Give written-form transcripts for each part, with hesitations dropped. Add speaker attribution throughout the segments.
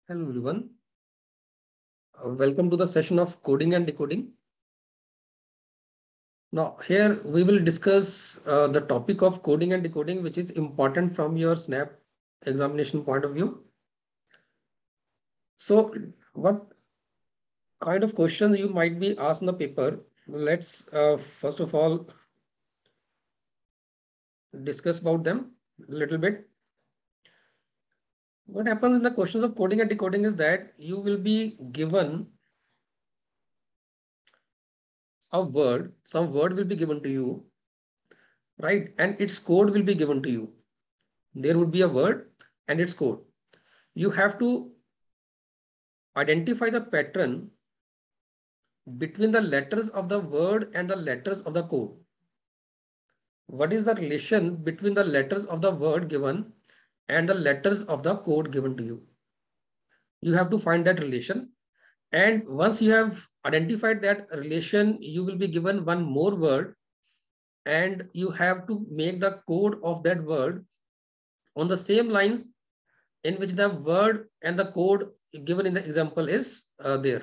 Speaker 1: Hello everyone. Welcome to the session of coding and decoding. Now here we will discuss the topic of coding and decoding, which is important from your SNAP examination point of view. So what kind of questions you might be asked in the paper? Let's first of all discuss about them a little bit. What happens in the questions of coding and decoding is that you will be given a word, some word will be given to you, right? And its code will be given to you. There would be a word and its code. You have to identify the pattern between the letters of the word and the letters of the code. What is the relation between the letters of the word given and the letters of the code given to you? You have to find that relation. And once you have identified that relation, you will be given one more word and you have to make the code of that word on the same lines in which the word and the code given in the example is there,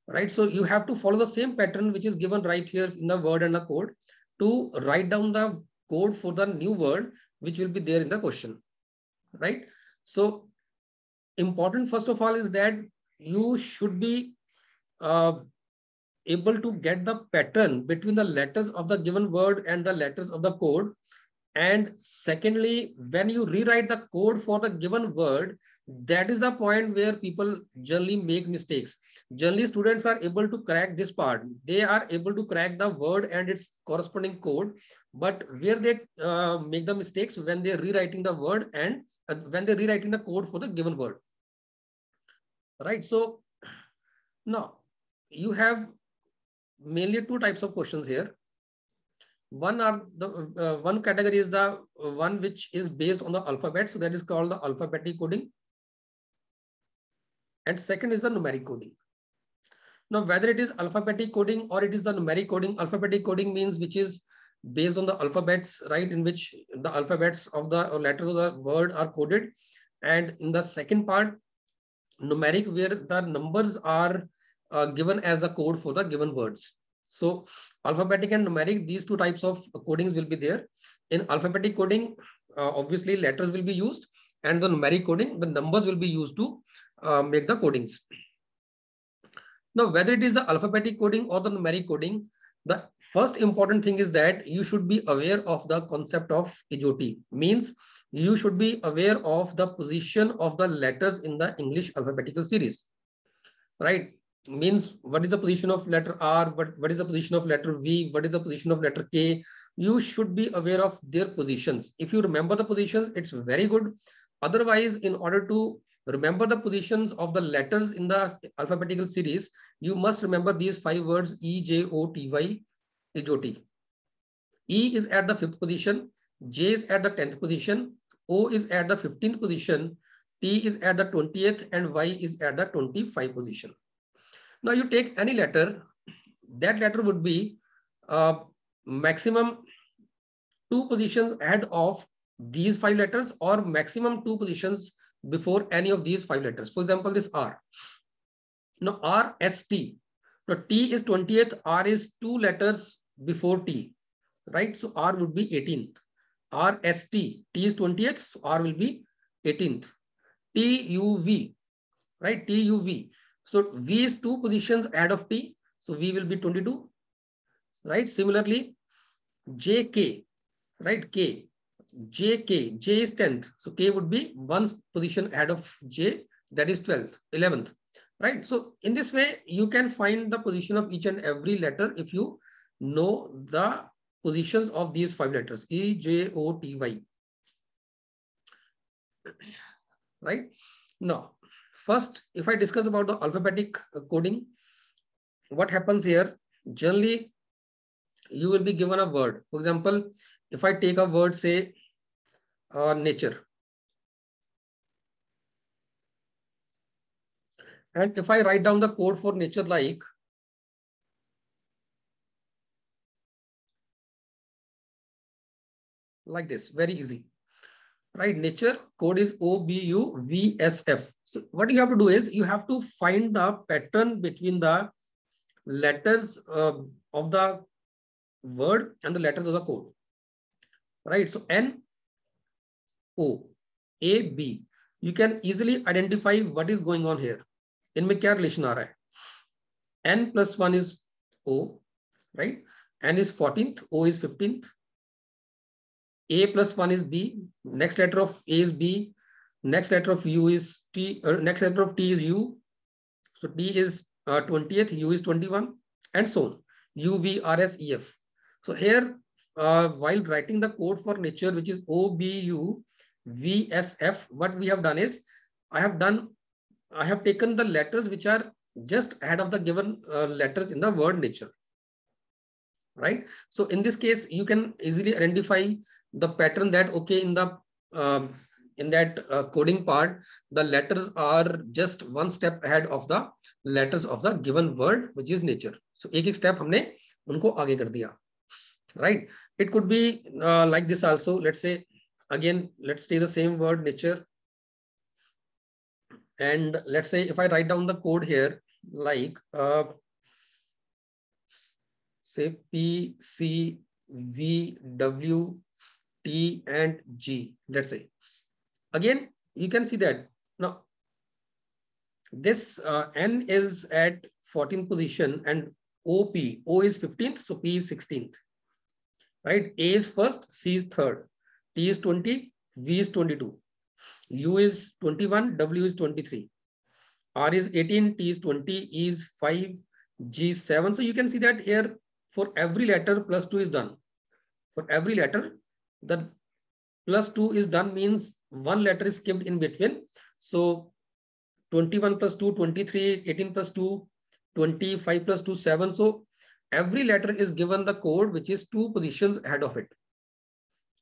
Speaker 1: right? So you have to follow the same pattern which is given right here in the word and the code to write down the code for the new word which will be there in the question, right? So important first of all is that you should be uh, able to get the pattern between the letters of the given word and the letters of the code. And secondly, when you rewrite the code for the given word, that is the point where people generally make mistakes. Generally, students are able to crack this part. They are able to crack the word and its corresponding code. But where they make the mistakes when they're rewriting the word and when they're rewriting the code for the given word. Right. So now you have mainly two types of questions here. One category is the one which is based on the alphabet, so that is called the alphabetic coding, and second is the numeric coding. Now whether it is alphabetic coding or it is the numeric coding, alphabetic coding means which is based on the alphabets, right, in which the alphabets of the or letters of the word are coded, and in the second part, numeric, where the numbers are given as a code for the given words. So alphabetic and numeric, these two types of codings will be there. In alphabetic coding, obviously letters will be used, and the numeric coding, the numbers will be used to make the codings. Now, whether it is the alphabetic coding or the numeric coding, the first important thing is that you should be aware of the concept of EJOT. Means you should be aware of the position of the letters in the English alphabetical series, right? Means what is the position of letter R, what is the position of letter V, what is the position of letter K. You should be aware of their positions. If you remember the positions, it's very good. Otherwise, in order to remember the positions of the letters in the alphabetical series, you must remember these 5 words: E, J, O, T, Y, EJOT. E is at the 5th position, J is at the 10th position, O is at the 15th position, T is at the 20th, and Y is at the 25th position. Now you take any letter, that letter would be maximum 2 positions ahead of these 5 letters or maximum 2 positions before any of these 5 letters. For example, this R. Now R, S, T. Now T is 20th, R is 2 letters before T, right? So R would be 18th. R, S, T. T is 20th, so R will be 18th. T, U, V, right? T, U, V. So V is 2 positions ahead of T, so V will be 22, right? Similarly, J, K, right? K, J, K, J is 10th, so K would be 1 position ahead of J, that is 12th, 11th, right? So in this way, you can find the position of each and every letter if you know the positions of these 5 letters: E, J, O, T, Y, right? Now, first, if I discuss about the alphabetic coding, what happens here? Generally, you will be given a word. For example, if I take a word, say nature, and if I write down the code for nature like this, very easy. right? Nature code is OBUVSF. So what you have to do is you have to find the pattern between the letters of the word and the letters of the code, right? So N O A B, you can easily identify what is going on here. इनमें क्या relation आ रहा है? N plus 1 is O, right? N is 14th, O is 15th. A plus 1 is B. Next letter of A is B. Next letter of U is T. Next letter of T is U. So T is 20th, U is 21, and so on. U, V, R, S, E, F. So here, while writing the code for nature, which is O, B, U, V, S, F, what we have done is, I have taken the letters which are just ahead of the given letters in the word nature, right? So in this case, you can easily identify the pattern that, okay, in the in that coding part, the letters are just one step ahead of the letters of the given word, which is nature. So एक step हमने उनको आगे कर दिया, right? It could be like this also. Let's say again, let's take the same word nature, and let's say if I write down the code here, like say P, C, V, W, T, and G, let's say. Again, you can see that now this N is at 14th position and O is 15th, so P is 16th, right? A is first, C is third, T is 20, V is 22, U is 21, W is 23, R is 18, T is 20, E is 5, G is 7. So you can see that here for every letter plus 2 is done. For every letter, the plus 2 is done means one letter is skipped in between. So 21 plus 2, 23, 18 plus 2, 25 plus 2, 7. So every letter is given the code which is 2 positions ahead of it,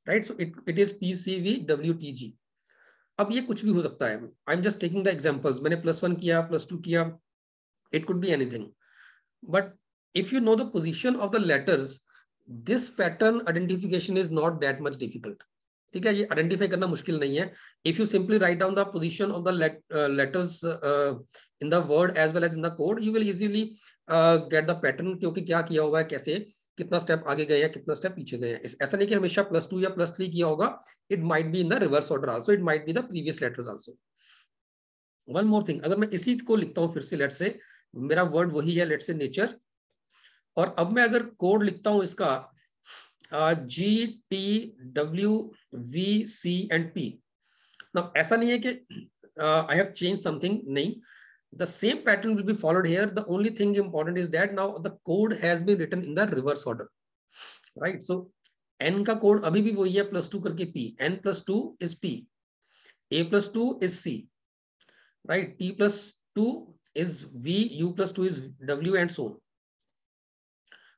Speaker 1: right? So it is PCVWTG. अब ये कुछ भी हो सकता है. I'm just taking the examples. मैंने +1 किया, +2 किया. It could be anything. But if you know the position of the letters, this pattern identification is not that much difficult. ठीक है, ये आइडेंटिफाई करना मुश्किल नहीं है. If you simply write down the position of the letters in the word as well as in the code, you will easily get the pattern, क्योंकि क्या किया हुआ है, कैसे कितना स्टेप आगे गए हैं, कितना स्टेप पीछे गए हैं. ऐसा नहीं कि हमेशा +2 या +3 किया होगा. It might be in the reverse order also, it might be the previous letters also. One more thing, अगर मैं इसी को लिखता हूँ फिर से, लेट से मेरा वर्ड वही है, लेट से नेचर, और अब मैं अगर कोड लिखता हूँ इसका G, T, W, V, C and P. Now ऐसा नहीं है कि I have changed something, नहीं. The same pattern will be followed here. The only thing important is that now the code has been written in the reverse order, right? So N का code अभी भी वही है, +2 करके P. N plus 2 is P. A plus 2 is C, right? T plus 2 is V. U plus 2 is W and so on.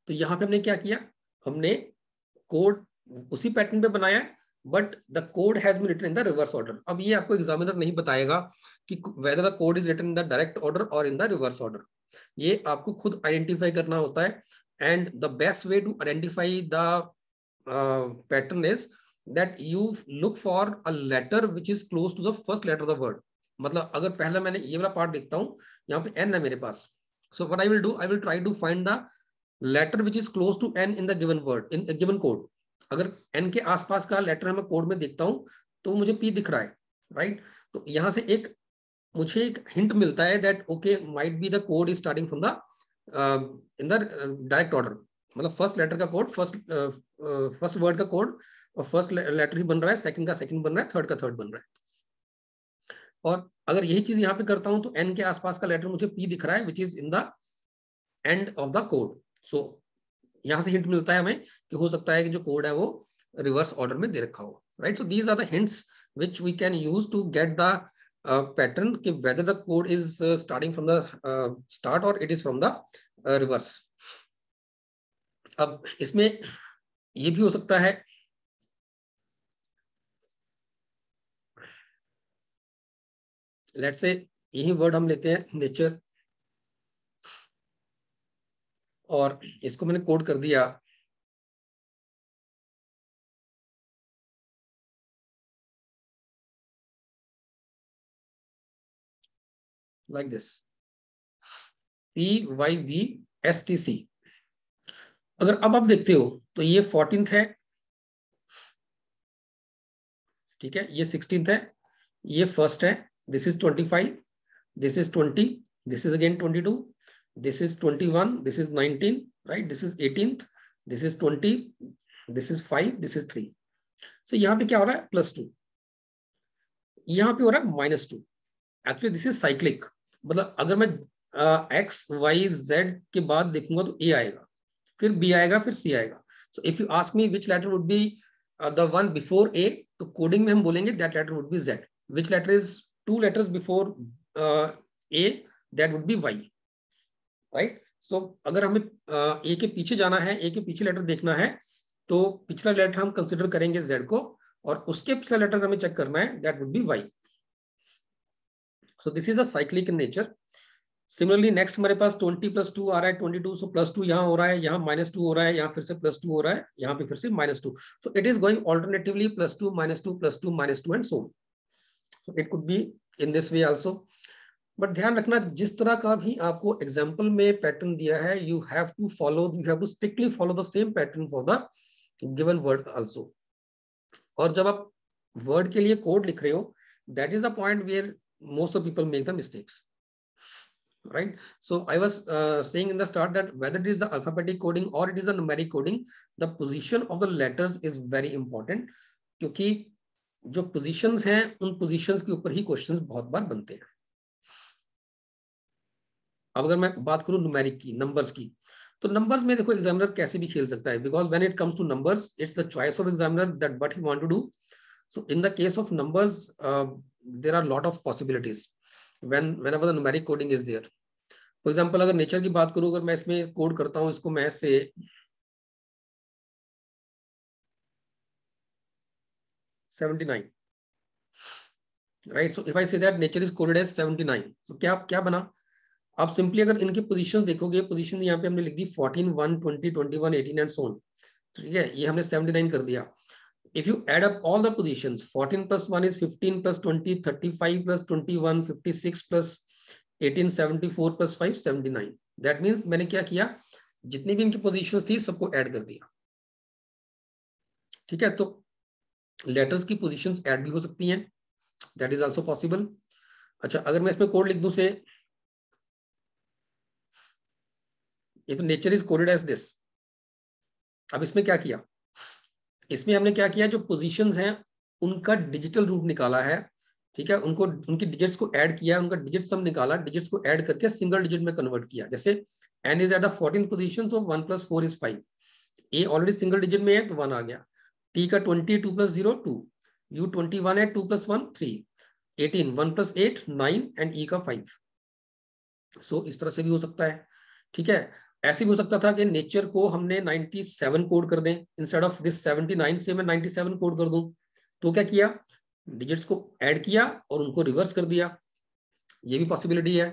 Speaker 1: तो यहाँ पे हमने क्या किया, हमने कोड उसी पैटर्न पे बनाया है, but the code has been written in the reverse order. अब ये आपको एग्जामिनर नहीं बताएगा कि whether the code is written in the direct order और इन द रिवर्स ऑर्डर. ये आपको खुद आइडेंटिफाई करना होता है. And the best way to identify the pattern is that you look for a letter which is close to the first letter of the word. मतलब अगर पहला मैंने ये वाला पार्ट देखता हूँ, यहाँ पे एन है मेरे पास, so what I will do, I will try to find the letter which is close to N in the given word, in given code. अगर एन के आसपास का लेटर मैं कोड में देखता हूं तो मुझे पी दिख रहा है, राइट? तो यहां से मुझे एक हिंट मिलता है that okay, might be the code is starting from the in the direct order. मतलब फर्स्ट लेटर का कोड, फर्स्ट वर्ड का कोड और फर्स्ट लेटर ही बन रहा है, सेकंड का सेकंड बन रहा है, थर्ड का थर्ड बन रहा है. और अगर यही चीज यहाँ पे करता हूं तो एन के आसपास का लेटर मुझे पी दिख रहा है which is in the end of the code. So यहां से हिंट मिलता है हमें कि हो सकता है कि जो कोड है वो रिवर्स ऑर्डर में दे रखा हो, right? So these are the hints which we can use to get the pattern कि whether the code is starting from the start और it is from the reverse. अब इसमें ये भी हो सकता है, लेट्स से यही वर्ड हम लेते हैं नेचर, और इसको मैंने कोड कर दिया. like this, PYVSTC। अगर अब आप देखते हो तो ये 14th है, ठीक है, ये 16th है, ये फर्स्ट है, this is 25, this is 20, this is again 22, this is 21, this is 19, right, this is 18th, this is 20, this is 5, this is 3। सो यहाँ पे क्या हो रहा है, +2, यहाँ पे हो रहा है -2। एक्चुअली दिस इज साइक्लिक, मतलब अगर मैं एक्स वाई जेड के बाद देखूंगा तो ए आएगा, फिर बी आएगा, फिर सी आएगा। So if you ask me which letter would be the one before A, तो कोडिंग में हम बोलेंगे that letter would be Z. Which letter is 2 letters before A, that would be Y, right. So अगर हमें ए के पीछे जाना है, ए के पीछे लेटर देखना है, तो पिछला लेटर हम कंसिडर करेंगे जेड को, और उसके पिछला लेटर हमें चेक करना है, that would be Y. So this is a cyclic in nature. Similarly next हमारे पास 20 + 2 आ रहा है, 22, सो +2 यहाँ हो रहा है, यहाँ -2 हो रहा है, यहाँ फिर से +2 हो रहा है, यहाँ पे फिर से -2। So it is going alternatively +2 -2 +2 -2 and so. So it could be in this way also. But ध्यान रखना, जिस तरह का भी आपको एग्जाम्पल में पैटर्न दिया है, you have to strictly follow the same pattern for the given word also. और जब आप वर्ड के लिए कोड लिख रहे हो, that is the point where most of people make the mistakes, right? So I was saying in the start that whether it is the alphabetic coding or it is a numeric coding, the position of the letters is very important, क्योंकि जो positions हैं, उन positions के ऊपर ही questions बहुत बार बनते हैं। अब अगर मैं बात करूं न्यूमेरिक की, नंबर्स की, तो नंबर्स में देखो एग्जामिनर कैसे भी खेल सकता है, because when it comes to numbers its the choice of examiner that what he want to do. So in the case of numbers, there are a lot of possibilities whenever the numeric coding is there. For example, अगर nature की बात करूं, अगर मैं इसमें code करता हूं इसको, मैं से 79, right? So if I say that nature is coded as 79, so क्या क्या बना? आप सिंपली अगर इनकी पोजीशंस देखोगे, पोजीशन यहाँ पे हमने लिख दी 14, 1, 20, 21, 18 एंड सो ऑन, ठीक है, ये हमने 79 कर दिया। If you add up all the positions, 14 + 1 is 15 + 20, 35 + 21, 56 + 18, 74 + 5, 79। That means मैंने क्या किया, जितनी भी इनकी पोजीशंस थी सबको ऐड कर दिया, ठीक है। तो लेटर्स की पोजीशंस ऐड भी हो सकती हैं, दैट इज आल्सो पॉसिबल। अच्छा, अगर मैं इसमें कोड लिख दूं से, ये तो nature is coded as this. अब इसमें क्या किया, इसमें हमने क्या किया, जो पोजीशंस हैं उनका डिजिटल रूप निकाला है, ठीक है, उनको उनकी डिजिट्स को ऐड किया, उनका डिजिट सम निकाला, डिजिट्स को ऐड करके सिंगल डिजिट में कन्वर्ट किया। जैसे n is at the 14th position, so 1 + 4 is 5। a already single digit में है तो 1 आ गया। t का 20, 2 + 0 2, u 21 है, 2 + 1 3, 18, 1 + 8 9 एंड e का 5। सो इस तरह से भी हो सकता है, ठीक है। ऐसे भी हो सकता था कि नेचर को हमने 97 कोड कर दें, इंस्टेड ऑफ दिस 79 से मैं 97 कोड कर दूं। तो क्या किया, डिजिट्स को ऐड किया और उनको रिवर्स कर दिया, ये भी पॉसिबिलिटी है,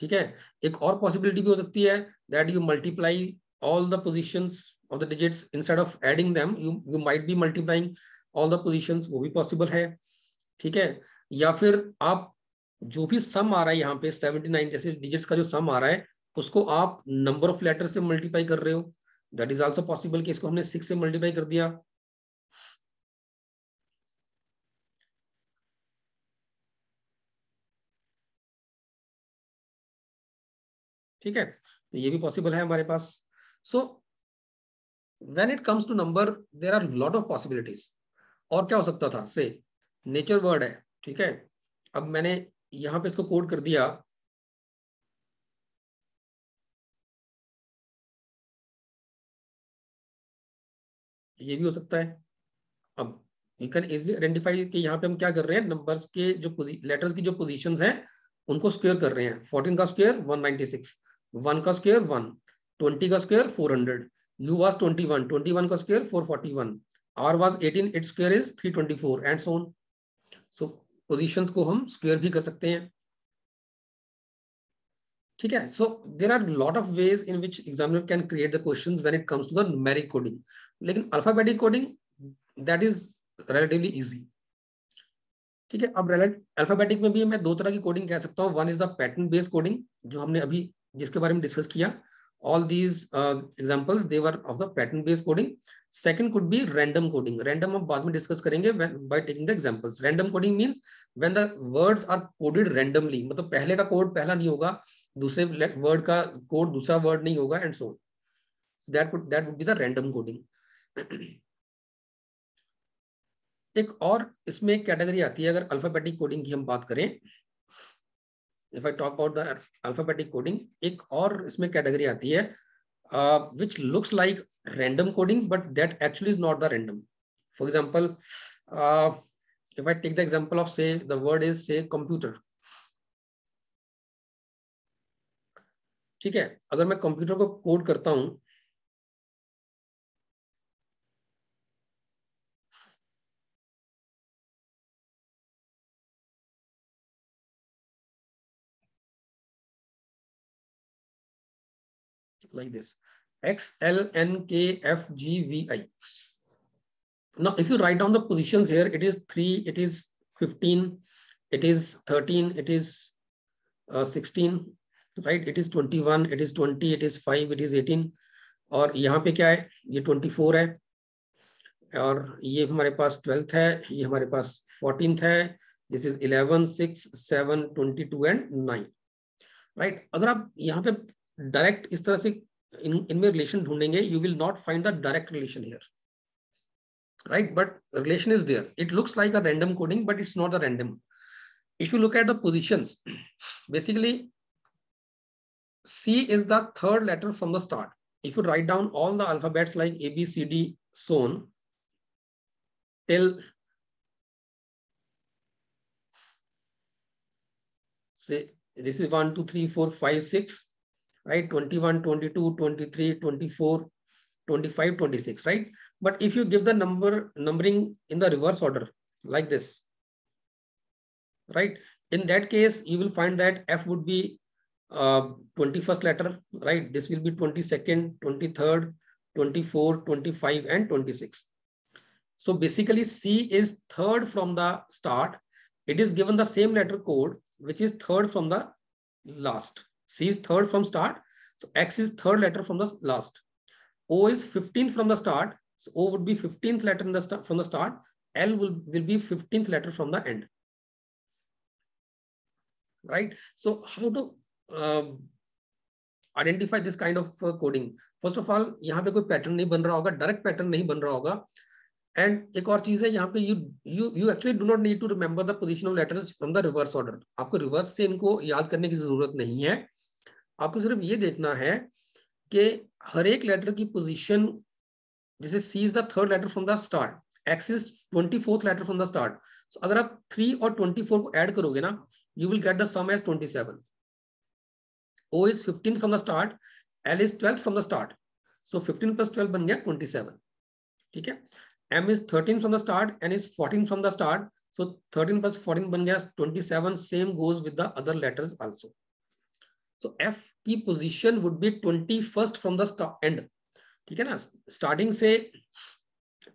Speaker 1: ठीक है। एक और पॉसिबिलिटी भी हो सकती है that you multiply all the positions of the digits, instead of adding them you might be multiplying all the positions, वो भी पॉसिबल है, ठीक है। या फिर आप जो भी सम आ रहा है यहाँ पे 79 जैसे डिजिट्स का जो सम आ रहा है, उसको आप नंबर ऑफ लेटर से मल्टीप्लाई कर रहे हो, दैट इज आल्सो पॉसिबल कि इसको हमने 6 से मल्टीप्लाई कर दिया, ठीक है। तो ये भी पॉसिबल है हमारे पास। So when it comes to number there are lot of possibilities. और क्या हो सकता था, से नेचर वर्ड है, ठीक है। अब मैंने यहाँ पे इसको कोड कर दिया, ये भी हो सकता है। अब यू कैन इजिली आइडेंटिफाई कि यहाँ पे हम क्या कर रहे हैं, नंबर्स के जो लेटर्स की जो पोजीशंस हैं उनको स्क्वायर कर रहे हैं। 14 का स्क्वायर 196, 1 का स्क्वायर 1, 20 का स्क्वायर 400, u was 21, 21 का स्क्वायर 441, r was 18, its square is 324 and so on. So positions को हम स्क्वायर भी कर सकते हैं, ठीक है। So there are lot of ways in which examiner can create the questions when it comes to the numeric coding. लेकिन alphabetic coding that is relatively easy, ठीक है, अब अल्फाबेटिक में भी मैं दो तरह की कोडिंग कह सकता हूँ. One is the pattern based coding, जो हमने अभी जिसके बारे में डिस्कस किया. All these examples they were of the pattern based coding. Second could be random coding. Random हम बाद में डिस्कस करेंगे by taking the examples. Random coding means when the words are coded randomly. मतलब पहले का code पहला नहीं होगा, दूसरे वर्ड का कोड दूसरा वर्ड नहीं होगा, and so on. So that would be the random coding. एक और इसमें एक कैटेगरी आती है अगर अल्फाबेटिक कोडिंग की हम बात करें. If I talk about the alphabetic coding, एक और इसमें कैटेगरी आती है which looks like random coding, but that actually is not the random. For example, if I take the example of say the word is say computer. ठीक है, अगर मैं computer को कोड करता हूं, like this, XLNKFGVI. Now if you write down the positions here, it is 3, it is 15, it is 13, it is 16, right? It is 21, it is 20, it is 5, it is 18. और यहाँ पे क्या है, ये 24 है, और ये हमारे पास 12th है, ये हमारे पास 14th है. This is 11, 6, 7, 22 and 9, right. अगर आप यहाँ पे डायरेक्ट इस तरह से इनमें रिलेशन ढूंढेंगे, you will not find the direct relation here, right? But relation is there. It looks like a random coding, but it's not a random. If you look at the positions, basically C is the third letter from the start. If you write down all the alphabets like A, B, C, D, so on, till say this is 1, 2, 3, 4, 5, 6, right? 21, 22, 23, 24, 25, 26, right? But if you give the numbering in the reverse order like this, right? In that case, you will find that F would be 21st letter, right? This will be 22nd, 23rd, 24, 25, and 26. So basically C is third from the start. It is given the same letter code, which is third from the last. C is third from start. So X is third letter from the last. O is 15th from the start. So O would be 15th letter in the from the start. L will be 15th letter from the end. Right? So how to identify this kind of coding? First of all, यहाँ पे कोई pattern नहीं बन रहा होगा, direct pattern नहीं बन रहा होगा. एंड एक और चीज है, यहाँ पे you actually do not need to remember the position of letters from the reverse order. आपको रिवर्स से इनको याद करने की जरूरत नहीं है. आपको सिर्फ ये देखना है कि हर एक लेटर की पोजीशन, जैसे C is the third letter from the start, X is 24th letter from the start. So अगर आप 3 और 24 को ऐड करोगे ना, you will get the sum as 27. O is 15th from the start, L is 12th from the start. So 15 plus 12 बन गया 27. ठीक है. M is 13 from the start, N is 14 from the start. So 13 plus 14 बन गया 27. Same goes with the other letters also. So F की position would be 21st from the end. ठीक है ना. स्टार्टिंग से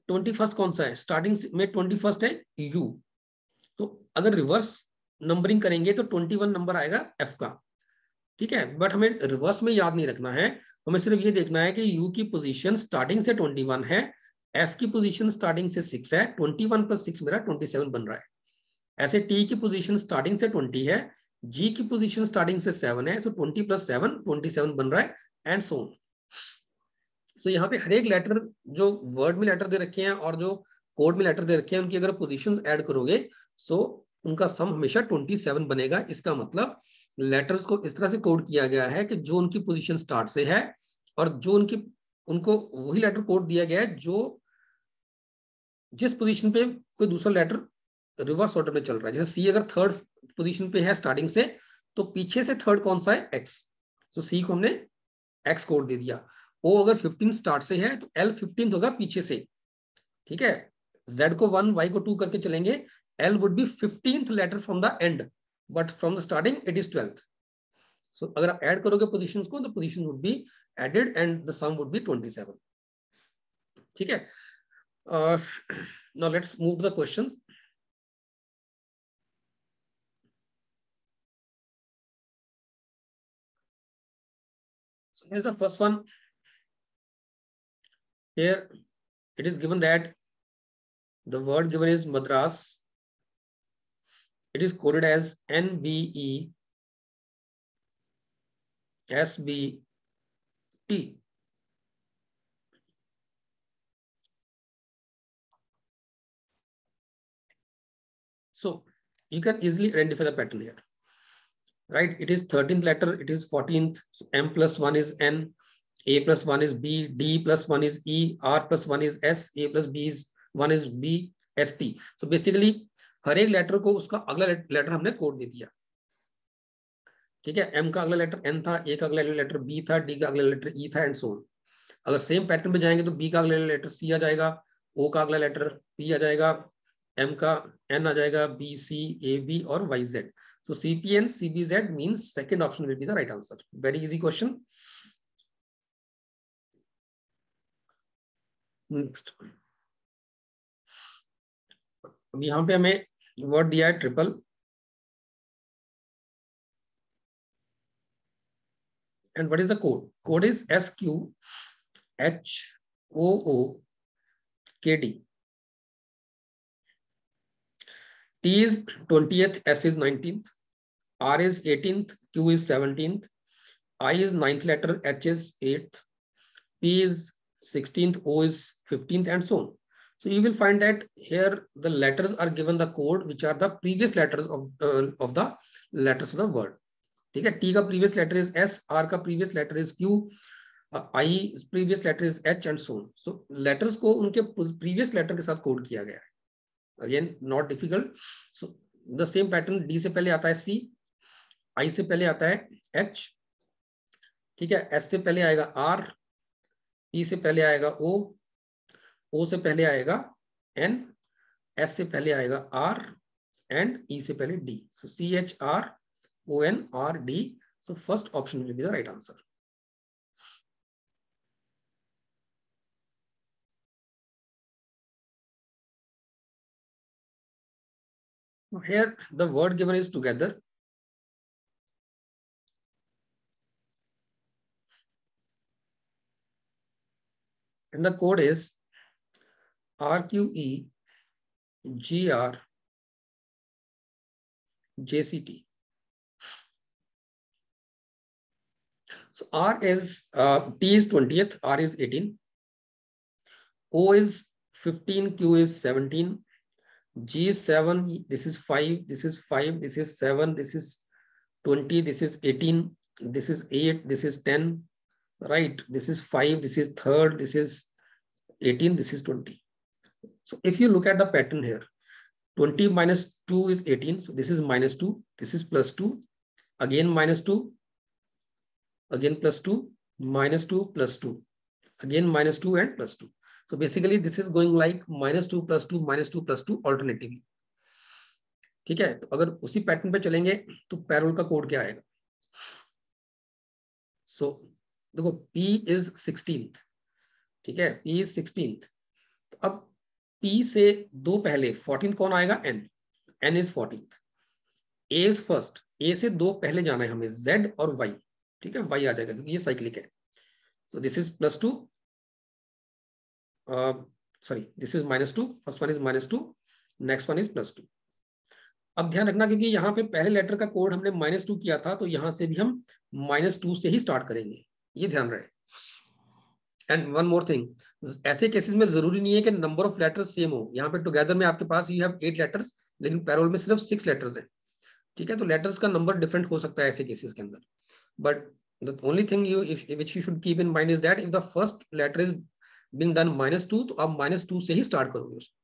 Speaker 1: 21st कौन सा है, स्टार्टिंग में 21st है U. तो अगर रिवर्स नंबरिंग करेंगे तो 21 नंबर आएगा F का. ठीक है, बट हमें रिवर्स में याद नहीं रखना है, हमें सिर्फ ये देखना है कि U की पोजीशन स्टार्टिंग से 21 है, F की पोजीशन स्टार्टिंग से 6 है, 21 प्लस 6 मेरा 27 बन रहा है. ऐसे T की पोजीशन स्टार्टिंग से 20 है, G की पोजीशन स्टार्टिंग से 7 है, सो 20 प्लस 7 27 बन रहा है, एंड सो ऑन. सो यहाँ पे हर एक लेटर जो वर्ड में लेटर दे रखे हैं और जो कोड में लेटर दे रखे हैं, उनकी अगर पोजीशंस ऐड करोगे सो उनका सम हमेशा 27 बनेगा. इसका मतलब लेटर्स को इस तरह से कोड किया गया है कि जो उनकी पोजीशन स्टार्ट से है और जो उनको वही लेटर कोड दिया गया है जो जिस पोजीशन पे कोई दूसरा लेटर रिवर्स ऑर्डर में चल रहा है. जैसे सी अगर थर्ड पोजीशन पे है स्टार्टिंग से, तो पीछे से थर्ड कौन सा है, एक्स. तो सी को हमने एक्स कोड दे दिया. ओ अगर 15 स्टार्ट से है तो एल 15 होगा पीछे से. ठीक है, जेड को 1, वाई को 2 करके चलेंगे. L would be 15th letter from the end, but from the starting it is 12th. So अगर आप ऐड करोगे पोजीशंस को, तो position would be added and the sum would be 27. ठीक है. Now let's move to the questions. So here's the first one. Here it is given that the word given is Madras. It is coded as NBE SBT. So you can easily identify the pattern here, right? It is 13th letter, it is 14th, M plus 1 is N, A plus 1 is B, D plus 1 is E, R plus 1 is S, A plus B is 1 is B, S T. So basically हर एक letter को उसका अगला letter हमने code दे दिया, ठीक है? M का अगला लेटर N था, A का अगला लेटर B था, D का अगला लेटर E था, एंड सो ऑन. अगर सेम पैटर्न पे जाएंगे तो B का अगला लेटर C आ जाएगा, O का अगला लेटर P आ जाएगा, M का N आ जाएगा, B, C, A, B और Y, Z. So CPN, CBZ means second option will be the right answer. Very easy question. Next. अब यहाँ पे हमें वर्ड दिया है triple. And what is the code? Code is SQHOOKD. T is 20th, S is 19th, R is 18th, Q is 17th, I is 9th letter, H is 8th, P is 16th, O is 15th, and so on. So you will find that here the letters are given the code which are the previous letters of the letters of the word. ठीक है? T का previous letter is S, R का previous letter is Q, I previous letter is H, and so on. So letters को उनके previous letter के साथ code किया गया है. Again, not difficult. So the same pattern, D से पहले आता है C, I से पहले आता है H, ठीक है? S से पहले आएगा R, P से पहले आएगा O, O से पहले आएगा N, S से पहले आएगा R, and E से पहले D. So CHRONRD. So first option will be the right answer. Now here the word given is together. And the code is RQEGRJCT. So R is T is 20th, R is 18, O is 15, Q is 17, G is 7, this is 5, this is 5, this is 7, this is 20, this is 18, this is 8, this is 10, right? This is 5, this is third, this is 18, this is 20. So if you look at the pattern here, 20 minus 2 is 18. So this is minus 2, this is plus 2, again minus 2, again plus 2, minus 2, plus 2, again minus 2 and plus 2. So basically this is going like minus 2 plus 2 minus 2 plus 2 alternatively. ठीक है? तो अगर उसी pattern पे चलेंगे तो payroll का code क्या आएगा? So देखो P is 16th, ठीक है? P is 16th. तो अब P से दो पहले 14th कौन आएगा? N. N is 14th. A is first. A से दो पहले जाना है हमें, Z और Y. ठीक है? Y आ जाएगा क्योंकि ये साइक्लिक है. So this is plus 2. Sorry, this is minus 2. First one is minus 2. Next one is plus 2. अब ध्यान रखना क्योंकि यहाँ पे पहले लेटर का कोड हमने -2 किया था, तो यहाँ से भी हम -2 से ही स्टार्ट करेंगे, ये ध्यान रहे. एंड वन मोर थिंग, ऐसे केसेस में जरूरी नहीं है कि नंबर ऑफ लेटर्स सेम हो. यहाँ पे टुगेदर में आपके पास यू हैव 8 लेटर्स, लेकिन पैरोल में सिर्फ 6 लेटर्स हैं. ठीक है? तो लेटर्स का नंबर डिफरेंट हो सकता है ऐसे केसेस के अंदर. But the only thing which you should keep in mind is that if the first letter is being done -2, तो आप -2 से ही स्टार्ट करोगे उसको.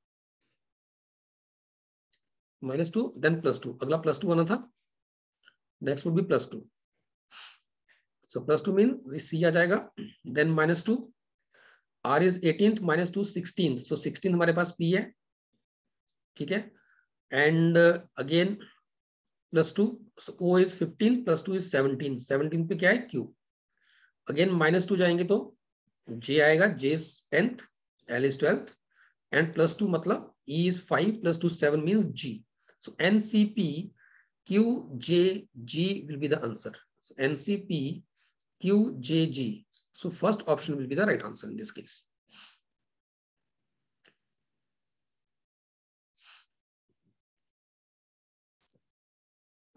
Speaker 1: -2 then +2, अगला +2 आना था, next would be +2. So +2 mean C आ जाएगा, then -2, R is 18th, -2 16th, so 16th हमारे पास P है. ठीक है? And again +2, so O is 15, +2 is 17, 17 पे क्या है? Q. अगेन -2 जाएंगे तो J आएगा, J is 10th, L is 12th, and +2 मतलब E is 5, +2 7 means G. So NCP QJG will be the answer. So NCP QJG. So first option will be the right answer in this case.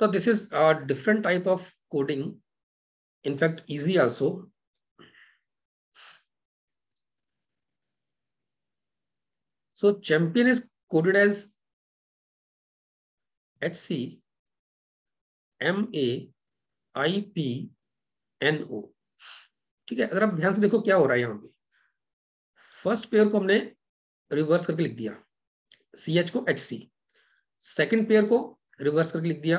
Speaker 1: So this is a different type of coding. In fact, easy also. So champion is coded as HCMAIPNO. ठीक है, अगर आप ध्यान से देखो क्या हो रहा है यहाँ पे, फर्स्ट पेयर को हमने रिवर्स करके लिख दिया, CH को HC, सेकंड पेयर को रिवर्स करके लिख दिया,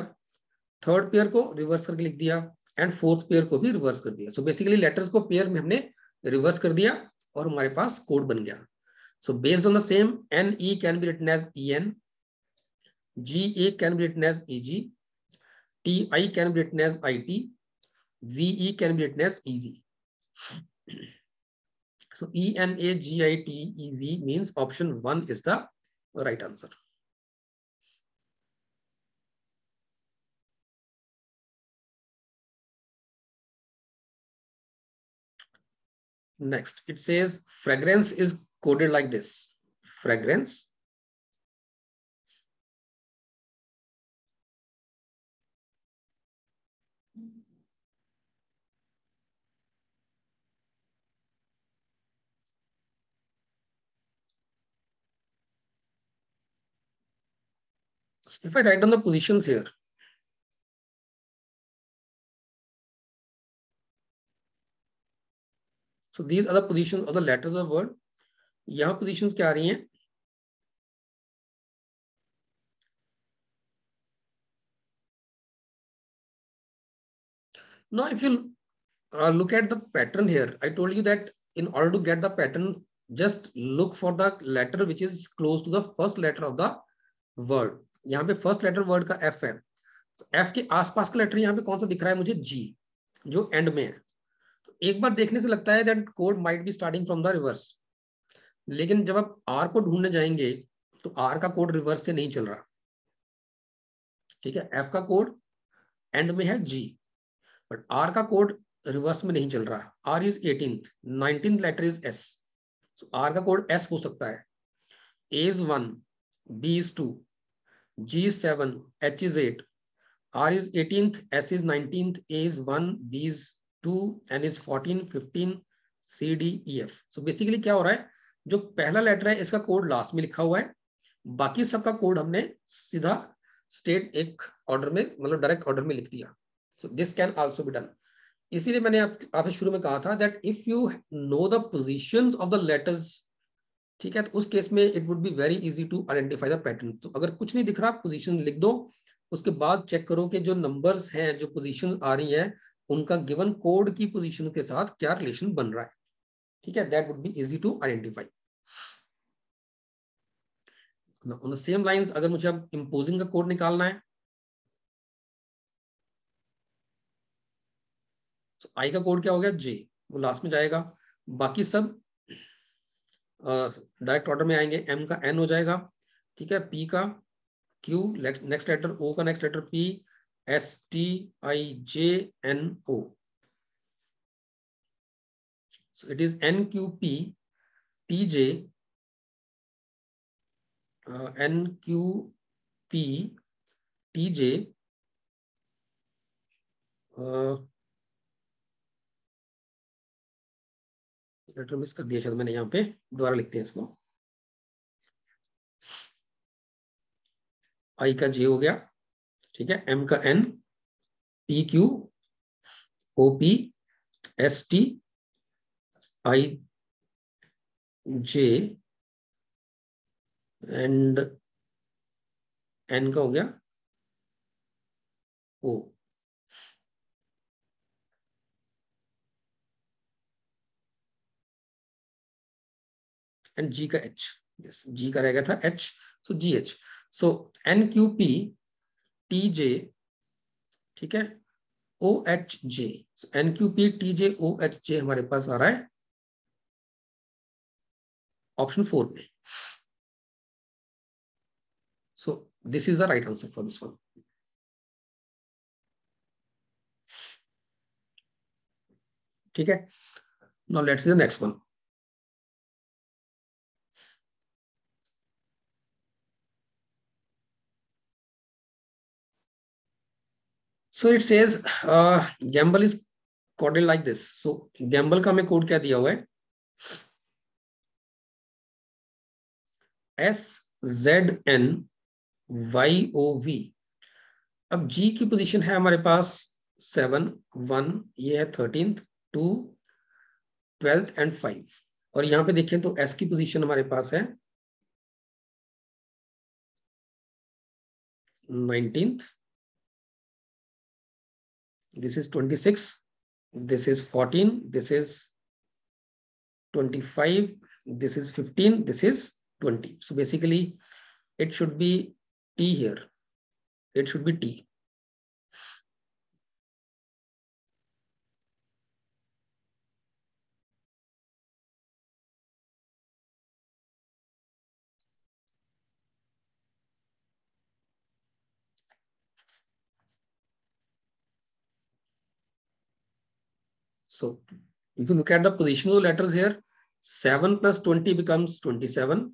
Speaker 1: थर्ड पेयर को रिवर्स करके लिख दिया, एंड फोर्थ पेयर को भी रिवर्स कर दिया. सो बेसिकली लेटर्स को पेयर में हमने रिवर्स कर दिया और हमारे पास कोड बन गया. So based on the same, NE can be written as EN, GA can be written as EG, TI can be written as IT, VE can be written as EV. So ENAGITEV means option 1 is the right answer. Next, it says fragrance is coded like this. Fragrance. If I write down the positions here, so these are the positions of the letters of the word. यहाँ positions क्या आ रही हैं? Now, if you look at the pattern here, I told you that in order to get the pattern, just look for the letter which is close to the first letter of the word. यहाँ पे first letter word का F है, तो F के आसपास का letter यहाँ पे कौन सा दिख रहा है मुझे? G, जो एंड में है. तो एक बार देखने से लगता है that code might be starting from the reverse, लेकिन जब आप R को ढूंढने जाएंगे तो R का कोड रिवर्स से नहीं चल रहा. ठीक है, F का कोड एंड में है G, बट R का कोड रिवर्स में नहीं चल रहा. R is 18th, 19th letter is S. So R का कोड S हो सकता है. A is 1, B is 2, G is 7, H is 8, R is 18th, S is 19th, A is 1, B is 2, N is 14, 15, C, D, E, F. So basically क्या हो रहा है, जो पहला लेटर है इसका कोड लास्ट में लिखा हुआ है, बाकी सबका कोड हमने सीधा स्टेट एक ऑर्डर में, मतलब डायरेक्ट ऑर्डर में लिख दिया. So this can also be done. इसीलिए मैंने आपसे शुरू में कहा था that if you know the positions of the letters, ठीक है, तो उस केस में it would be very easy to identify the pattern. तो अगर कुछ नहीं दिख रहा, पोजीशन लिख दो, उसके बाद चेक करो कि जो नंबर्स हैं, जो पोजीशंस आ रही हैं, उनका गिवन कोड की पोजीशन के साथ क्या रिलेशन बन रहा है. ठीक है, that would be easy to identify. On the same lines, अगर मुझे अब इम्पोजिंग का कोड निकालना है, तो आई का कोड क्या हो गया? J, वो लास्ट में जाएगा. बाकी सब डायरेक्ट ऑर्डर में आएंगे. M का N हो जाएगा. ठीक है, P का Q, नेक्स्ट लेटर O का next letter P, S T I J N O. So it is NQP TJ NQP TJ letter miss कर दिया शायद मैंने, यहाँ पे दोबारा लिखते हैं इसको. I का J हो गया. ठीक है, M का N, P Q O P S T I J and N का हो गया O. एंड G का H. यस, G का रह गया था H, सो GH. सो NQP TJ, ठीक है, OHJ. NQP TJ OHJ हमारे पास आ रहा है ऑप्शन 4 पे. सो this is the right answer for this one. ठीक है. Now let's see the next one. So it says gamble is coded like this. So gamble का हमें कोड क्या दिया हुआ है? SZNYOV. अब G की पोजीशन है हमारे पास 7, 1, ये है 13th, 2, 12th एंड 5. और यहाँ पे देखें तो S की पोजीशन हमारे पास है 19th. This is 26. This is 14. This is 25. This is 15. This is 20. So basically, it should be T here. It should be T. So if you look at the positional letters here, 7 plus 20 becomes 27,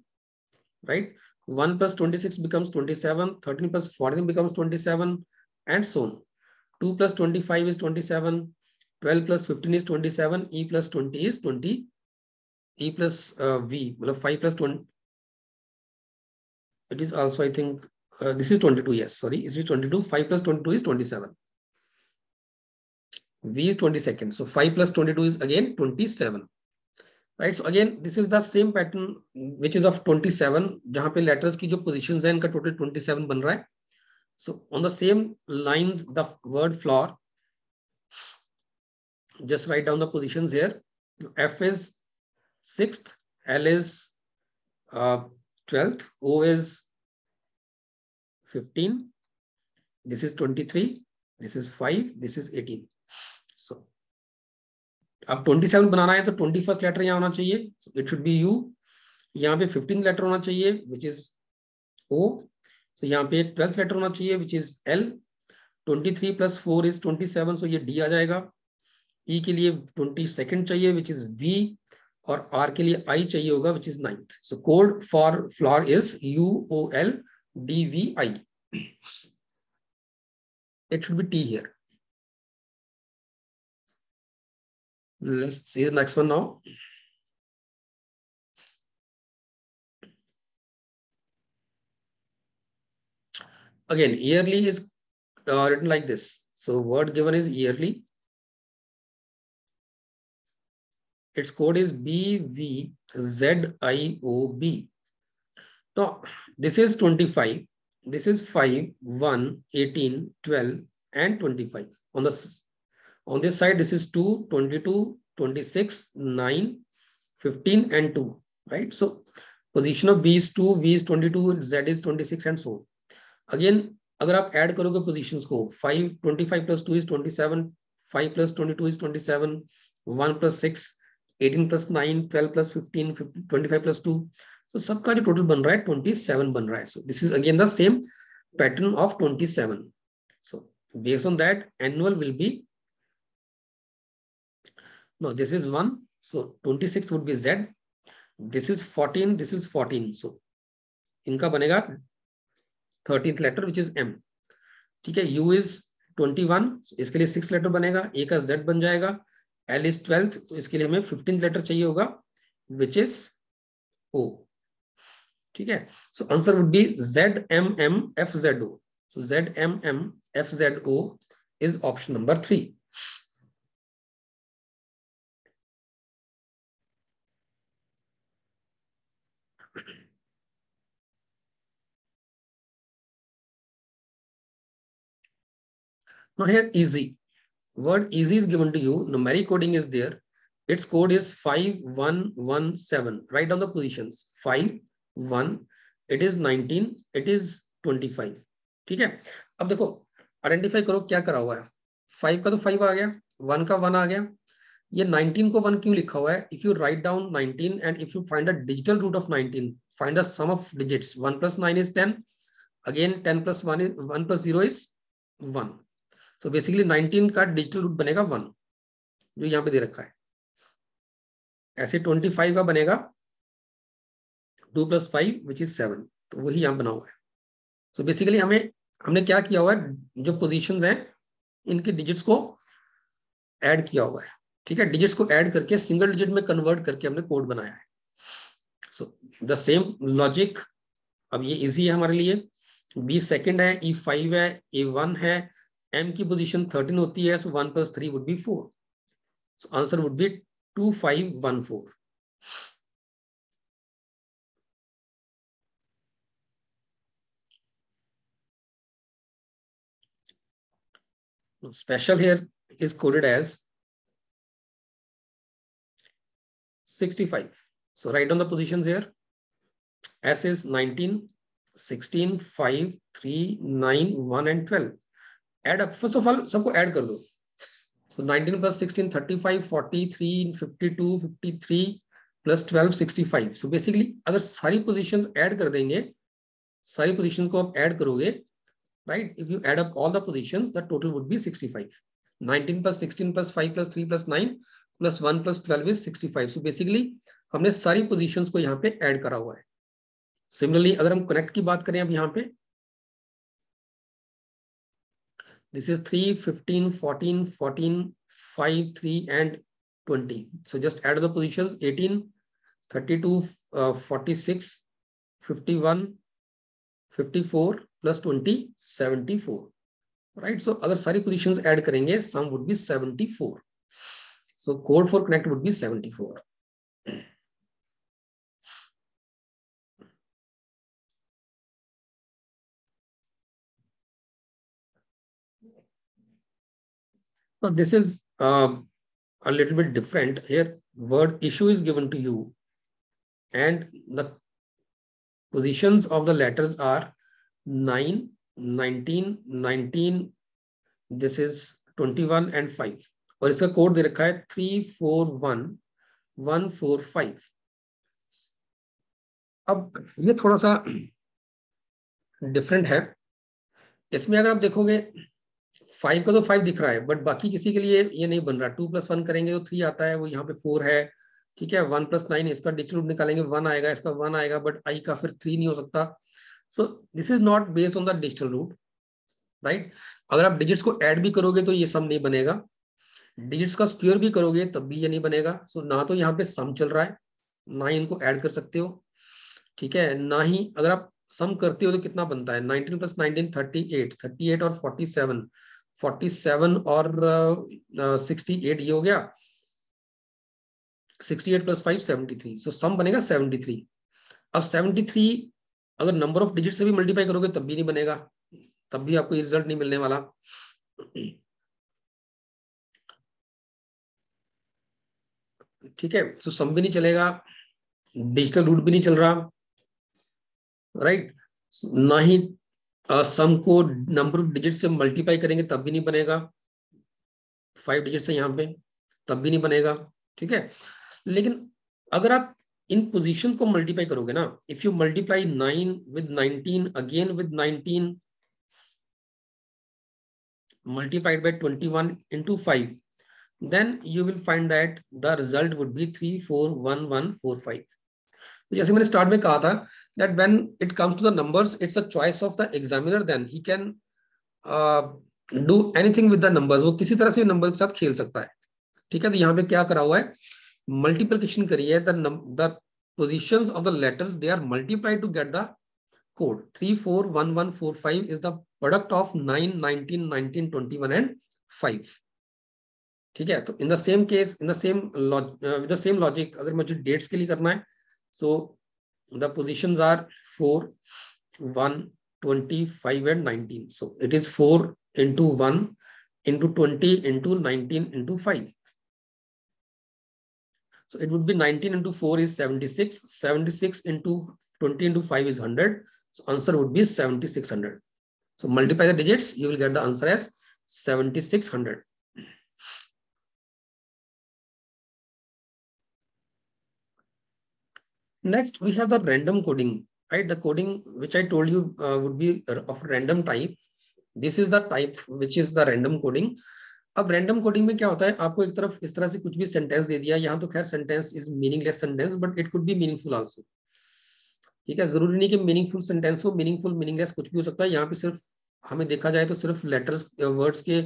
Speaker 1: right? 1 plus 26 becomes 27, 13 plus 14 becomes 27, and so on. 2 plus 25 is 27, 12 plus 15 is 27, E plus 20 is 20, E plus V, 5 plus 20. It is also, I think, this is 22, yes, sorry, this is 22, 5 plus 22 is 27. V is 22nd, so 5 plus 22 is again 27. Right, so again this is the same pattern which is of 27, जहां पे letters की जो positions हैं इनका total 27 बन रहा है. So on the same lines, the word floor, just write down the positions here. F is 6th, L is 12th, O is 15, this is 23, this is 5, this is 18. So अब 27 बनाना है तो 21st letter यहाँ होना चाहिए, it should be U. यहाँ पे 15th letter होना चाहिए विच इज O. तो यहाँ पे 12th लेटर होना चाहिए which is L. 23 plus 4 is 27, so ये D आ जाएगा. E के लिए 22nd चाहिए विच इज V, और R के लिए I चाहिए होगा which is 9th. So code for floor is UOLDVI. It should be T here. Let's see the next one now. Again, yearly is written like this. So word given is yearly. Its code is BVZIOB. Now, this is 25. This is 5, 1, 18, 12, and 25. On this side, this is 2, 22, 26, 9, 15, and 2. Right? So position of B is 2, V is 22, Z is 26, and so on. Again, अगर आप add करोगे positions को, 5, 25 plus 2 is 27, 5 plus 22 is 27, 1 plus 6, 18 plus 9, 12 plus 15, 25 plus 2. So सबका जो total बन रहा है 27 बन रहा है. So this is again the same pattern of 27. So based on that, annual will be, no, this is 1. So 26 would be Z. This is 14. This is 14. So इनका बनेगा 13th letter which is M. ठीक है. U is 21, इसके लिए 6 letter बनेगा. A का Z बन जाएगा. L is 12th, तो इसके लिए हमें 15th लेटर चाहिए होगा which is O. ठीक है. So answer would be ZMMFZO. So ZMMFZO is option number 3. Now here easy. Word easy is given to you. Numeric coding is there. Its code is 5117. Write down the positions. 5, 1. It is 19. It is 25. ठीक है. अब देखो identify करो क्या करा हुआ है. 5 का तो 5 आ गया, 1 का 1 आ गया. ये 19 को 1 क्यों लिखा हुआ है? If you write down 19 and if you find a digital root of 19, find the sum of digits. 1 plus 9 is 10. Again 10 plus 1 is 1 plus 0 is 1. So basically 19 का डिजिटल रूट बनेगा 1. जो यहाँ पे दे रखा है। ऐसे 25 का बनेगा 2 + 5 विच इज 7, तो वही यहाँ बना हुआ है। तो बेसिकली हमने क्या किया हुआ है, जो पोजीशंस हैं इनके डिजिट्स को ऐड किया हुआ है। ठीक है, डिजिट्स को ऐड करके सिंगल डिजिट में कन्वर्ट करके हमने कोड बनाया है। सो द सेम लॉजिक, अब ये इजी है हमारे लिए। बी सेकंड है, ई 5 है, ए 1 है, एम की पोजीशन 13 होती है, सो 1 + 3 would be 4। So answer would B 2514। Special here is coded as 65. So write down the positions here. S is 19, 16, 5, 3, 9, 1 and 12. Add up. First of all, सबको add कर दो. So 19 + 16, 35, 43, 52, 53 + 12, 65. So basically, अगर सारी positions add कर देंगे, सारी positions को आप add करोगे, right? If you add up all the positions, the total would be 65. 19 + 16 + 5 + 3 + 9 + 1 + 12 is 65. So basically हमने सारी पोजीशंस को यहाँ पे ऐड करा हुआ है। सिमिलरली अगर हम कनेक्ट की बात करें अब यहाँ पे, this is 3, 15, 14, 14, 5, 3 and 20. So just add the positions 18, 32, 46, 51, 54 + 20, 74. Right? So अगर सारी positions add करेंगे, sum would be 74. So code for connect would be 74. So this is a little bit different here. Word issue is given to you and the positions of the letters are 9, 19, 19, this is 21 and 5. और इसका code दे रखा है 341145. अब ये थोड़ा सा different है। इसमें अगर आप देखोगे 5 का तो 5 दिख रहा है, बट बाकी किसी के लिए ये नहीं बन रहा। 2 + 1 करेंगे तो 3 आता है, वो यहाँ पे 4 है। ठीक है, 1 + 9 इसका डिजिटल रूट निकालेंगे 1 आएगा, इसका 1 आएगा, बट आई का फिर 3 नहीं हो सकता। So this is not based on the digital root, right. अगर आप डिजिट्स को ऐड भी करोगे तो ये सम नहीं बनेगा, डिजिट्स का स्क्वायर भी करोगे तब भी ये नहीं बनेगा। सो ना तो यहाँ पे सम चल रहा है, ना ही इनको ऐड कर सकते हो। ठीक है, ना ही अगर आप सम करते हो तो कितना बनता है, 19 + 19 38, 38 और 47, 47 और 68, ये हो गया 68 + 5 73। सो सम बनेगा 73। अब 73 अगर नंबर ऑफ डिजिट से भी मल्टीप्लाई करोगे तब भी नहीं बनेगा, तब भी आपको रिजल्ट नहीं मिलने वाला। ठीक है, तो सम भी नहीं चलेगा, डिजिटल रूट भी नहीं चल रहा, राइट। ना ही सम को नंबर ऑफ डिजिट से मल्टीप्लाई करेंगे तब भी नहीं बनेगा, 5 डिजिट से यहाँ पे, तब भी नहीं बनेगा। ठीक है, लेकिन अगर आप इन पोजीशन को मल्टीप्लाई करोगे ना, if you multiply 9 with 19 again with 19 multiplied by 21 into 5, then you will find that the result would be 341145. तो जैसे मैंने स्टार्ट में कहा था that when it comes to the numbers, it's a choice of the examiner, then he can do anything with the numbers. वो किसी तरह से नंबर के साथ खेल सकता है। ठीक है, तो यहाँ पे क्या करा हुआ है, मल्टीप्लिकेशन करी है, the positions of the letters they are multiplied to get the code. 341145 is the product of 9, 19, 19, 21 and 5. ठीक है, तो in the same case, in the same with the same logic, अगर मुझे डेट्स के लिए करना है, so the positions are 4, 1, 25 and 19. So it is 4 into 1 into 20 into 19 into 5. So it would be 19 into 4 is 76. 76 into 20 into 5 is 100. So answer would be 7600. So multiply the digits, you will get the answer as 7600. Next, we have the random coding, right? The coding which I told you would be of random type. This is the type which is the random coding. अब random coding में क्या होता है, आपको एक तरफ इस तरह से कुछ भी सेंटेंस दे दिया, यहाँ तो खैर sentence is meaningless sentence but it could B meaningful also. ठीक है, जरूरी नहीं कि मीनिंगफुल सेंटेंस हो, मीनिंगफुल मीनिंगलेस कुछ भी हो सकता है। यहाँ पे सिर्फ हमें देखा जाए तो सिर्फ लेटर्स वर्ड्स के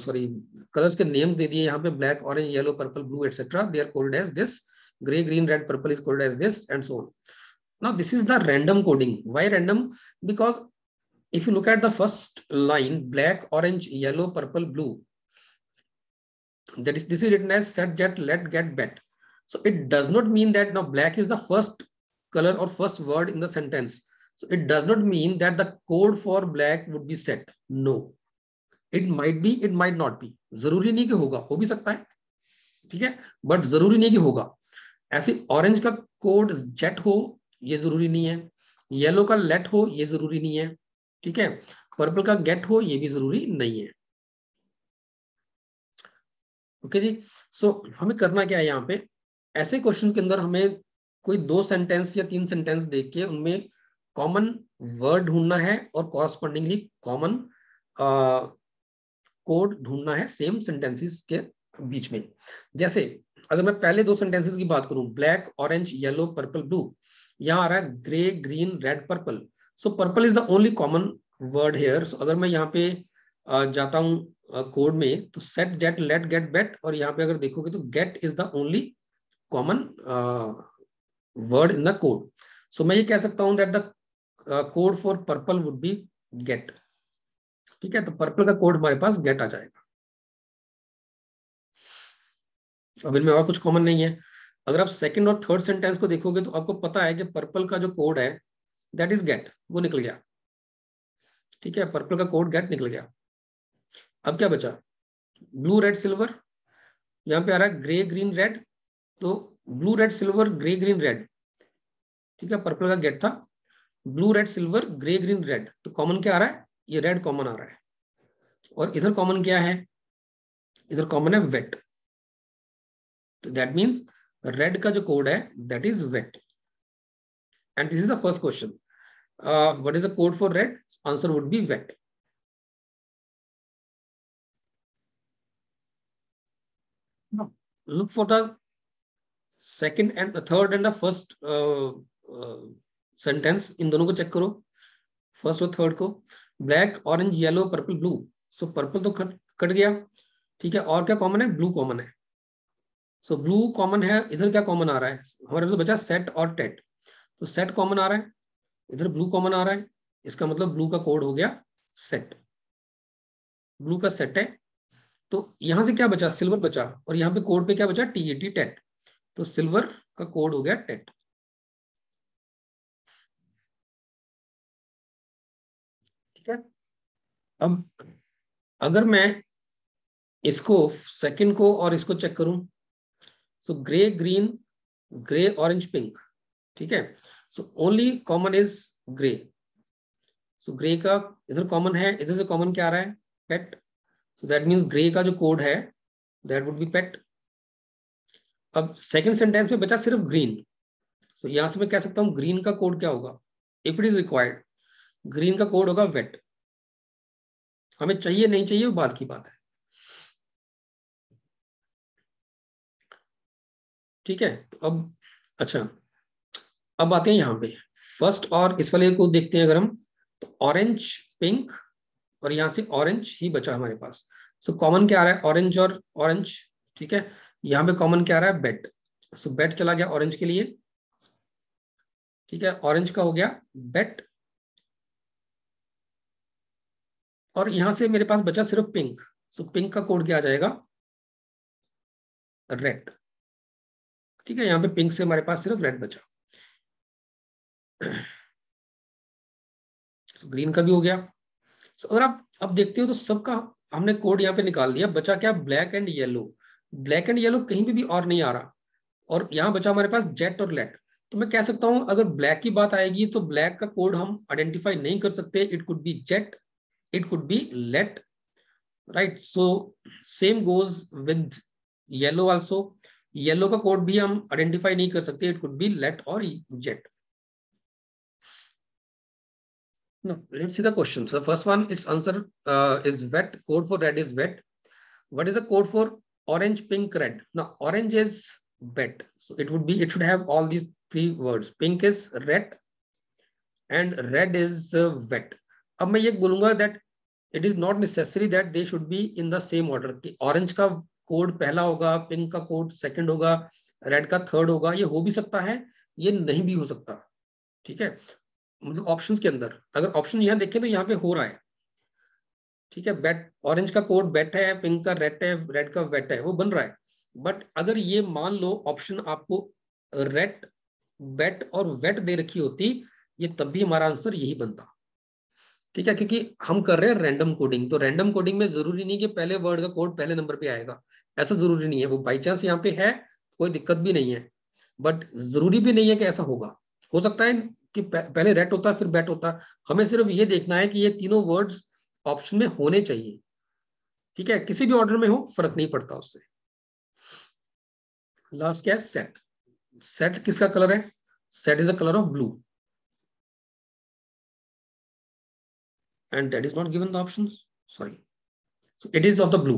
Speaker 1: सॉरी कलर्स के नेम दे दिए यहाँ पे, black orange yellow purple blue etcetera, they are coded as this, grey green red purple is coded as this and so on. Now this is the random coding. Why random? Because if you look at the first line, black orange yellow purple blue, that is, this is written as set get let get bet. So it does not mean that now black is the first color or first word in the sentence. So it does not mean that the code for black would be set. No, it might be, it might not be. जरूरी नहीं कि होगा, हो भी सकता है, ठीक है, बट जरूरी नहीं कि होगा। ऐसे ऑरेंज का कोड जेट हो ये जरूरी नहीं है, येलो का लेट हो ये जरूरी नहीं है, ठीक है, पर्पल का गेट हो ये भी जरूरी नहीं है। ओके जी। सो हमें करना क्या है यहाँ पे, ऐसे क्वेश्चन के अंदर हमें कोई 2 सेंटेंस या 3 सेंटेंस देख के उनमें कॉमन वर्ड ढूंढना है और कॉरस्पॉन्डिंगली कॉमन कोड ढूंढना है सेम सेंटेंसेस के बीच में। जैसे अगर मैं पहले 2 सेंटेंसेस की बात करूं, black orange yellow purple blue, यहाँ आ रहा है grey green red purple. So purple is the only common word here. सो अगर मैं यहाँ पे जाता हूँ कोड में, तो set jet let get bet, और यहाँ पे अगर देखोगे तो get is the only common word in the code. So मैं ये कह सकता हूँ that the code for purple would be get. ठीक है, तो पर्पल का कोड हमारे पास गेट आ जाएगा। अब इनमें और कुछ कॉमन नहीं है। अगर आप सेकंड और थर्ड सेंटेंस को देखोगे तो आपको पता है कि पर्पल का जो कोड है दैट इज गेट, वो निकल गया। ठीक है, पर्पल का कोड गेट निकल गया। अब क्या बचा, ब्लू रेड सिल्वर, यहाँ पे आ रहा है ग्रे ग्रीन रेड, तो blue red silver grey green red, ठीक है, पर्पल का गेट था, blue red silver grey green red, तो कॉमन क्या आ रहा है, ये रेड कॉमन आ रहा है। और इधर कॉमन क्या है, इधर कॉमन है वेट, तो दैट मीन्स रेड का जो कोड है that is wet. And this is the first question, what is the code for red? Answer would be wet. Look for the second and the third and the first sentence, इन दोनों को check करो, first और third को। Black orange yellow purple blue, so purple तो cut गया, ठीक है, और क्या कॉमन है, ब्लू कॉमन है। सो ब्लू कॉमन है, इधर क्या कॉमन आ रहा है हमारे पास बचा सेट और टेट, तो सेट कॉमन आ रहा है, इधर ब्लू कॉमन आ रहा है, इसका मतलब ब्लू का कोड हो गया सेट, ब्लू का सेट है। तो यहां से क्या बचा, सिल्वर बचा, और यहाँ पे कोड पे क्या बचा, टीईटी टेट, तो सिल्वर का कोड हो गया टेट। ठीक है, अब अगर मैं इसको सेकंड को और इसको चेक करूं, so grey green grey orange pink, ठीक है, so only common is grey, so grey का इधर कॉमन है, इधर से कॉमन क्या आ रहा है, पेट, सो दैट मीन्स ग्रे का जो कोड है दैट वुड बी पेट। अब सेकंड सेंटेंस में बचा सिर्फ ग्रीन, सो यहां से मैं कह सकता हूं ग्रीन का कोड क्या होगा, if it is required, green का कोड होगा वेट। हमें चाहिए नहीं चाहिए वो बात की बात है। ठीक है, तो अब अच्छा, अब आते हैं यहाँ पे फर्स्ट और इस वाले को देखते हैं अगर हम, तो ऑरेंज पिंक, और यहाँ से ऑरेंज ही बचा हमारे पास। सो कॉमन क्या आ रहा है, ऑरेंज और ऑरेंज, ठीक है, यहाँ पे कॉमन क्या आ रहा है, बेट, सो बेट चला गया ऑरेंज के लिए, ठीक है, ऑरेंज का हो गया बेट, और यहां से मेरे पास बचा सिर्फ पिंक, सो पिंक का कोड क्या आ जाएगा, रेड। ठीक है, यहाँ पे पिंक से हमारे पास सिर्फ रेड बचा, सो ग्रीन का भी हो गया। सो अगर आप अब देखते हो तो सबका हमने कोड यहाँ पे निकाल लिया, बचा क्या, black and yellow, black and yellow कहीं पे भी और नहीं आ रहा, और यहाँ बचा हमारे पास जेट और लेट। तो मैं कह सकता हूं अगर ब्लैक की बात आएगी तो ब्लैक का कोड हम आइडेंटिफाई नहीं कर सकते, it could be jet, it could be let, right. So same goes with yellow also, yellow का कोड भी हम आइडेंटिफाई नहीं कर सकते, इट कुड बी लेट और jet. No, let's see the questions. The first one, its answer is wet. Code for red is wet. What is the code for orange, pink, red? Now orange is wet, so it should have all these three words. Pink is red and red is wet. अब मैं ये बोलूंगा that it is not necessary that they should be in the same order. कि orange का code पहला होगा, pink का code second होगा, रेड का थर्ड होगा. ये हो भी सकता है, ये नहीं भी हो सकता. ठीक है, मतलब ऑप्शंस के अंदर अगर ऑप्शन यहाँ देखें तो यहाँ पे हो रहा है. ठीक है, बेट ऑरेंज का कोड बेट है, पिंक का रेड है, रेड का वेट है, वो बन रहा है. बट अगर ये मान लो ऑप्शन आपको रेड, बेट और वेट दे रखी होती, ये तब भी हमारा आंसर यही बनता. ठीक है, क्योंकि हम कर रहे हैं रैंडम कोडिंग. तो रैंडम कोडिंग में जरूरी नहीं कि पहले वर्ड का कोड पहले नंबर पे आएगा, ऐसा जरूरी नहीं है. वो बाई चांस यहाँ पे है, कोई दिक्कत भी नहीं है, बट जरूरी भी नहीं है कि ऐसा होगा. हो सकता है कि पहले रेट होता फिर बैट होता. हमें सिर्फ ये देखना है कि ये तीनों वर्ड्स ऑप्शन में होने चाहिए. ठीक है, किसी भी ऑर्डर में हो फर्क नहीं पड़ता उससे. लास्ट क्या है? सेट. सेट किसका कलर है? Set is a colour of blue, and that is not given the options. Sorry, so it is of the blue.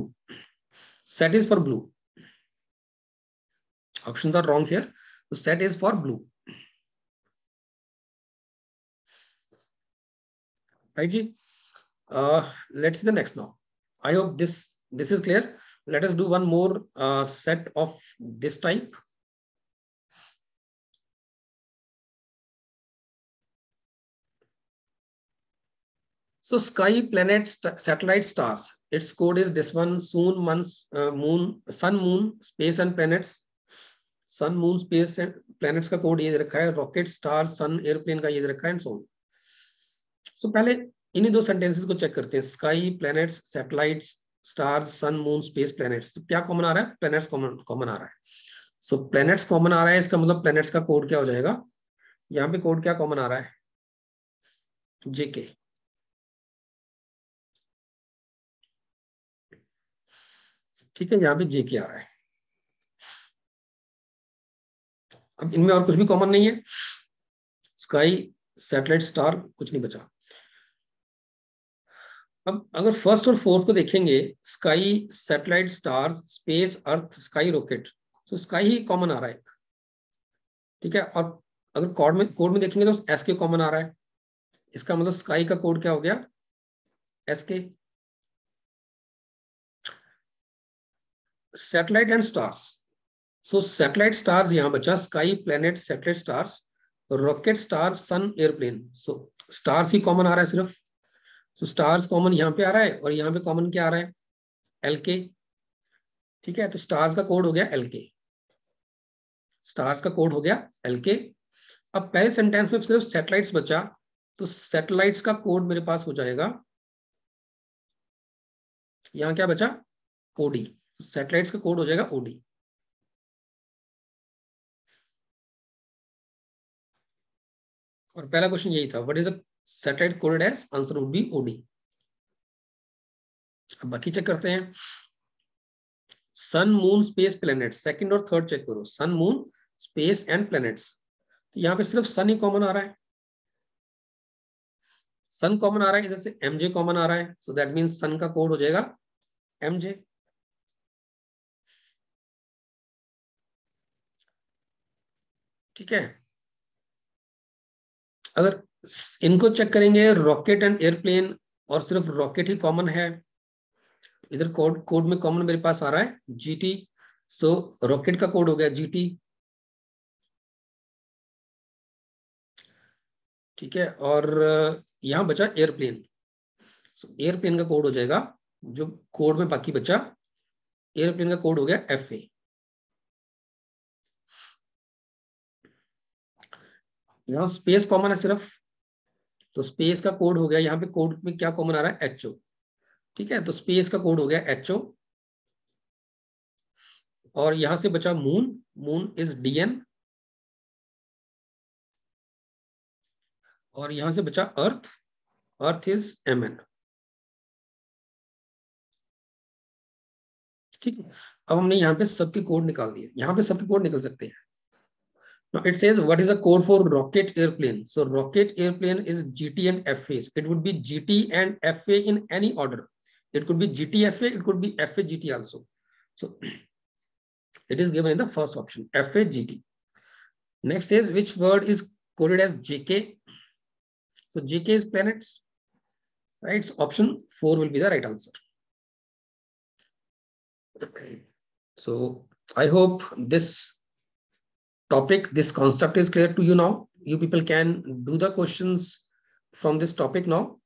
Speaker 1: Set is for blue. Options are wrong here. So set is for blue. Right, ji? Let's see the next now. I hope this is clear. Let us do one more set of this type. So sky, planets, satellite, stars. Its code is this one: sun, moon, sun, moon, space and planets. Sun, moon, space and planets का code ये रखा है. Rocket, star, sun, airplane का ये रखा है, and so on. सो पहले इन्हीं दो सेंटेंसेस को चेक करते हैं. स्काई, प्लैनेट्स, सैटेलाइट्स, स्टार्स, सन, मून, स्पेस, प्लैनेट्स. तो क्या कॉमन आ रहा है? प्लैनेट्स कॉमन आ रहा है. सो प्लैनेट्स कॉमन आ रहा है, इसका मतलब प्लैनेट्स का कोड क्या हो जाएगा? यहाँ पे कोड क्या कॉमन आ रहा है? जेके. ठीक है, यहाँ पे जेके आ रहा है. अब इनमें और कुछ भी कॉमन नहीं है. स्काई, सैटेलाइट, स्टार, कुछ नहीं बचा. अब अगर फर्स्ट और फोर्थ को देखेंगे, स्काई, सैटेलाइट, स्टार्स, स्पेस, अर्थ, स्काई, रॉकेट, तो स्काई ही कॉमन आ रहा है. ठीक है, और अगर कोड में देखेंगे तो एसके कॉमन आ रहा है. इसका मतलब स्काई का कोड क्या हो गया? SK. Satellite and stars. So satellite, stars यहां बचा. Sky, planet, satellite, stars, rocket, star, sun, airplane. So stars ही कॉमन आ रहा है सिर्फ. सो स्टार्स कॉमन यहाँ पे आ रहा है, और यहाँ पे कॉमन क्या आ रहा है? एलके. ठीक है, तो स्टार्स का कोड हो गया एलके. स्टार्स का कोड हो गया एलके. अब पहले सेंटेंस में सिर्फ सैटेलाइट्स बचा, तो सैटेलाइट्स का कोड मेरे पास हो जाएगा, यहां क्या बचा? ओडी. सैटेलाइट्स का कोड हो जाएगा ओडी. और पहला क्वेश्चन यही था, what is a satellite coded as? Answer would be OD. अब बाकी चेक करते हैं. Sun, moon, space, planets. Second और थर्ड चेक करो. Sun, moon, space and planets. तो यहाँ पे सिर्फ सन ही कॉमन आ रहा है. सन कॉमन आ रहा है, इधर से एमजे कॉमन आ रहा है. सो दैट मींस सन का कोड हो जाएगा एमजे. ठीक है, अगर इनको चेक करेंगे, रॉकेट एंड एयरप्लेन, और सिर्फ रॉकेट ही कॉमन है. इधर कोड में कॉमन मेरे पास आ रहा है जीटी. सो रॉकेट का कोड हो गया जीटी. ठीक है, और यहां बचा एयरप्लेन. सो एयरप्लेन का कोड हो जाएगा, जो कोड में बाकी बचा, एयरप्लेन का कोड हो गया एफए. यहां स्पेस कॉमन है सिर्फ, तो स्पेस का कोड हो गया, यहाँ पे कोड में क्या कॉमन आ रहा है? एचओ. ठीक है, तो स्पेस का कोड हो गया एचओ. और यहां से बचा मून. Moon is DN. और यहां से बचा अर्थ. Earth is MN. ठीक है, अब हमने यहाँ पे सबके कोड निकाल दिए. यहाँ पे सबके कोड निकल सकते हैं. Now it says what is the code for rocket airplane? So rocket airplane is GT and FA. It would be GT and FA in any order. It could be GTFA, it could be FAGT also. So it is given in the first option, FAGT. Next is, which word is coded as JK? So JK is planets, right? So option 4 will be the right answer. So I hope this topic, this concept is clear to you now. You people can do the questions from this topic now.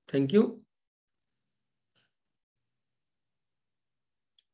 Speaker 1: Thank you.